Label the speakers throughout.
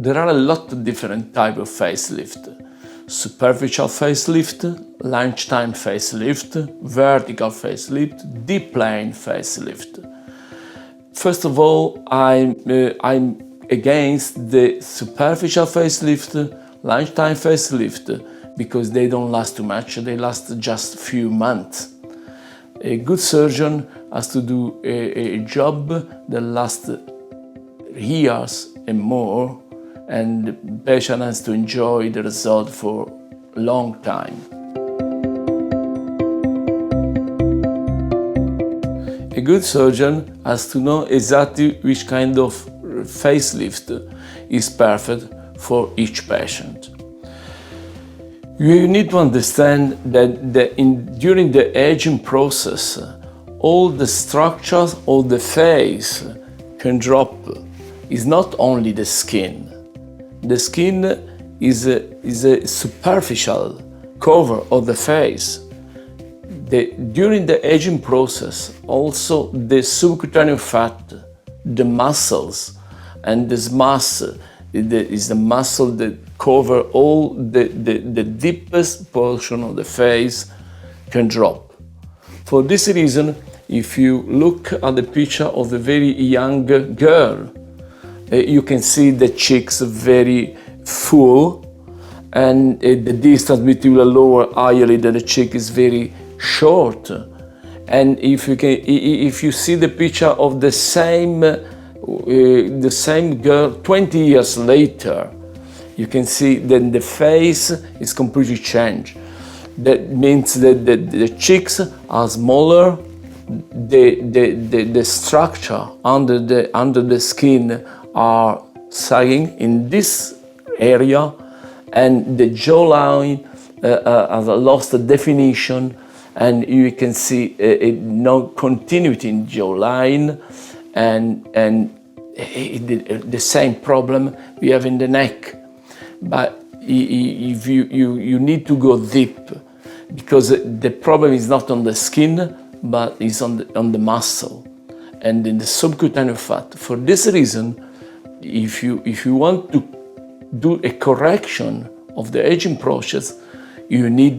Speaker 1: There are a lot of different types of facelift. Superficial facelift, lunchtime facelift, vertical facelift, deep plane facelift. First of all, I'm against the superficial facelift, lunchtime facelift, because they don't last too much, they last just a few months. A good surgeon has to do a job that lasts years and more, and the patient has to enjoy the result for a long time. A good surgeon has to know exactly which kind of facelift is perfect for each patient. You need to understand that during the aging process, all the structures of the face can drop. It's not only the skin. The skin is a superficial cover of the face. During the aging process, also the subcutaneous fat, the muscles, and this mass is the muscle that cover all the deepest portion of the face can drop. For this reason, if you look at the picture of a very young girl, you can see the cheeks very full, and the distance between the lower eyelid and the cheek is very short. And if you see the picture of the same girl 20 years later, you can see that the face is completely changed. That means that the cheeks are smaller, the structure under the skin are sagging in this area, and the jawline has lost the definition, and you can see no continuity in jawline, and the same problem we have in the neck. But if you need to go deep, because the problem is not on the skin, but is on the muscle and in the subcutaneous fat. For this reason, if you want to do a correction of the aging process, you need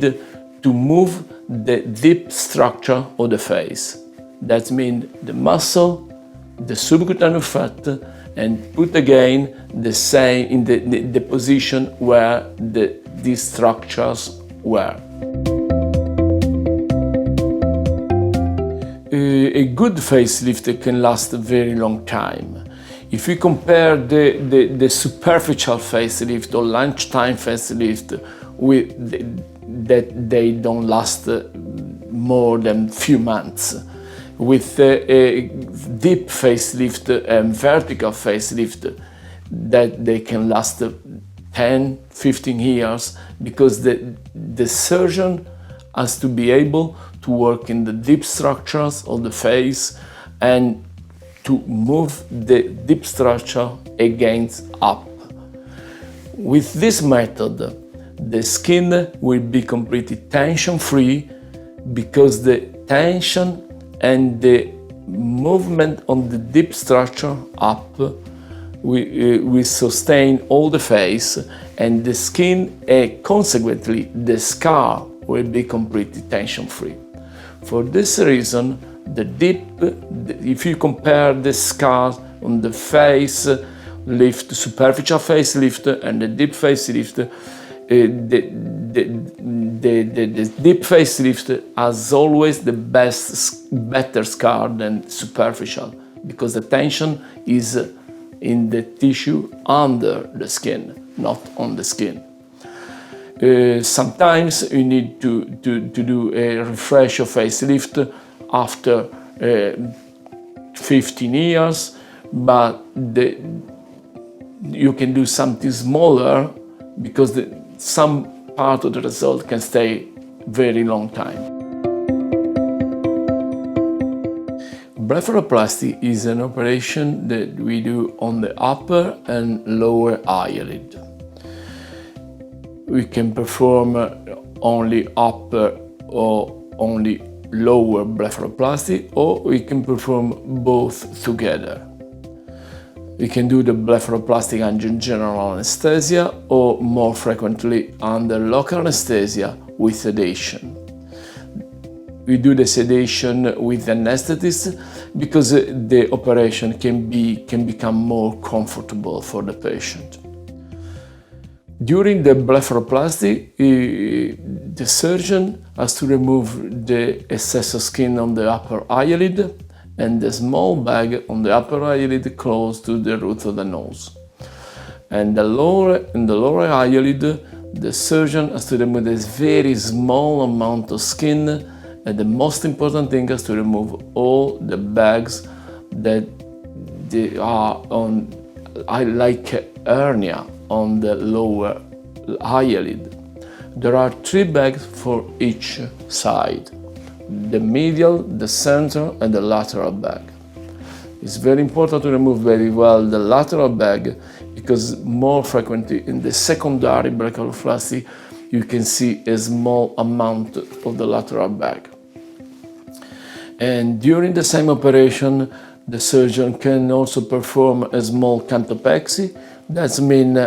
Speaker 1: to move the deep structure of the face. That means the muscle, the subcutaneous fat, and put again the same in the position where these structures were. A good facelift can last a very long time. If we compare the superficial facelift or lunchtime facelift with that, they don't last more than few months. With a deep facelift and vertical facelift, that they can last 10, 15 years, because the surgeon has to be able to work in the deep structures of the face and to move the deep structure against up. With this method, the skin will be completely tension-free, because the tension and the movement on the deep structure up will sustain all the face, and the skin, consequently the scar, will be completely tension-free. For this reason, if you compare the scars on the face lift, superficial facelift, and the deep facelift, the deep facelift has always the better scar than superficial, because the tension is in the tissue under the skin, not on the skin. Sometimes you need to do a refresher facelift after 15 years, but you can do something smaller, because some part of the result can stay very long time. Blepharoplasty is an operation that we do on the upper and lower eyelid. We can perform only upper or only lower blepharoplasty, or we can perform both together. We can do the blepharoplasty under general anesthesia or more frequently under local anesthesia with sedation. We do the sedation with anesthetist because the operation can become more comfortable for the patient. During the blepharoplasty, the surgeon has to remove the excess of skin on the upper eyelid and the small bag on the upper eyelid close to the root of the nose. And in the lower eyelid, the surgeon has to remove this very small amount of skin, and the most important thing is to remove all the bags that they are on, like hernia on the lower eyelid. There are 3 bags for each side: the medial, the center, and the lateral bag. It's very important to remove very well the lateral bag because more frequently in the secondary blepharoplasty you can see a small amount of the lateral bag. And during the same operation, the surgeon can also perform a small cantopexy. That means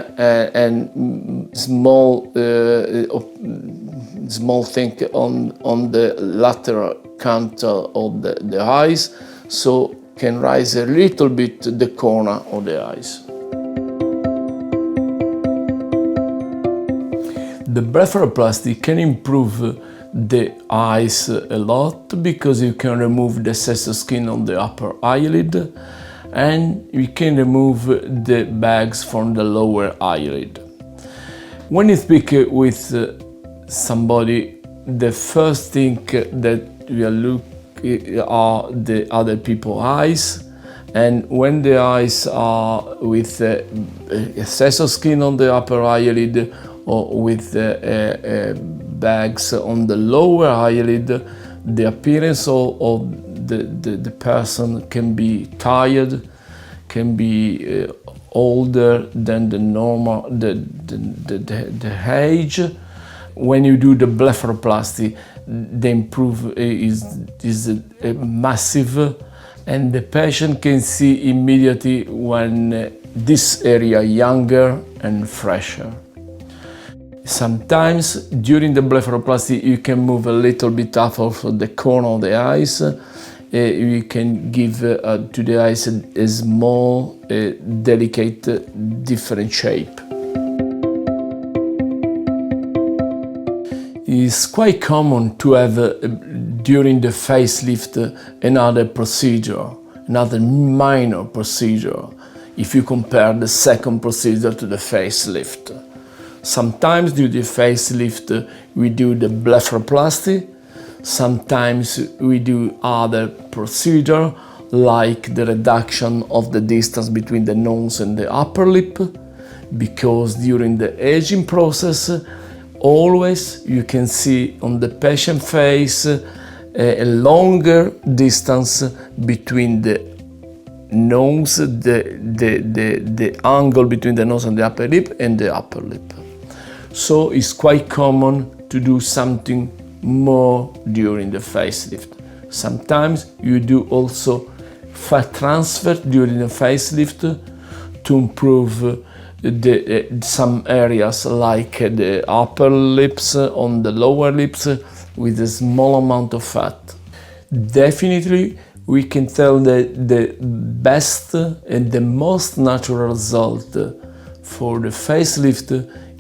Speaker 1: small thing on the lateral cantle of the eyes, so can raise a little bit the corner of the eyes. The blepharoplasty can improve the eyes a lot because you can remove the excess of skin on the upper eyelid and you can remove the bags from the lower eyelid. When you speak with somebody, the first thing that we look are the other people's eyes, and when the eyes are with excess of skin on the upper eyelid or with bags on the lower eyelid, the appearance of the person can be tired, can be older than the normal the age. When you do the blepharoplasty, the improve is massive, and the patient can see immediately when this area younger and fresher. Sometimes during the blepharoplasty you can move a little bit out of the corner of the eyes. You can give to the eyes a small, delicate, different shape. It's quite common to have during the facelift another procedure, another minor procedure, if you compare the second procedure to the facelift. Sometimes during the facelift we do the blepharoplasty, sometimes we do other procedure like the reduction of the distance between the nose and the upper lip, because during the aging process always you can see on the patient face a longer distance between the nose, the angle between the nose and the upper lip and the upper lip. So it's quite common to do something more during the facelift. Sometimes you do also fat transfer during the facelift to improve some areas like the upper lips on the lower lips with a small amount of fat. Definitely we can tell that the best and the most natural result for the facelift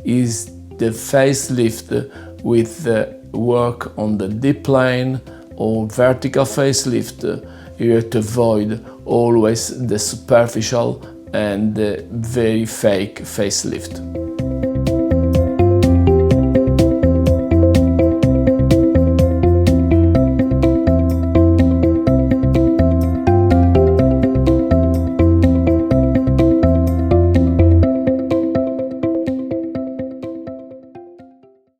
Speaker 1: is the facelift with work on the deep line or vertical facelift. You have to avoid always the superficial and very fake facelift.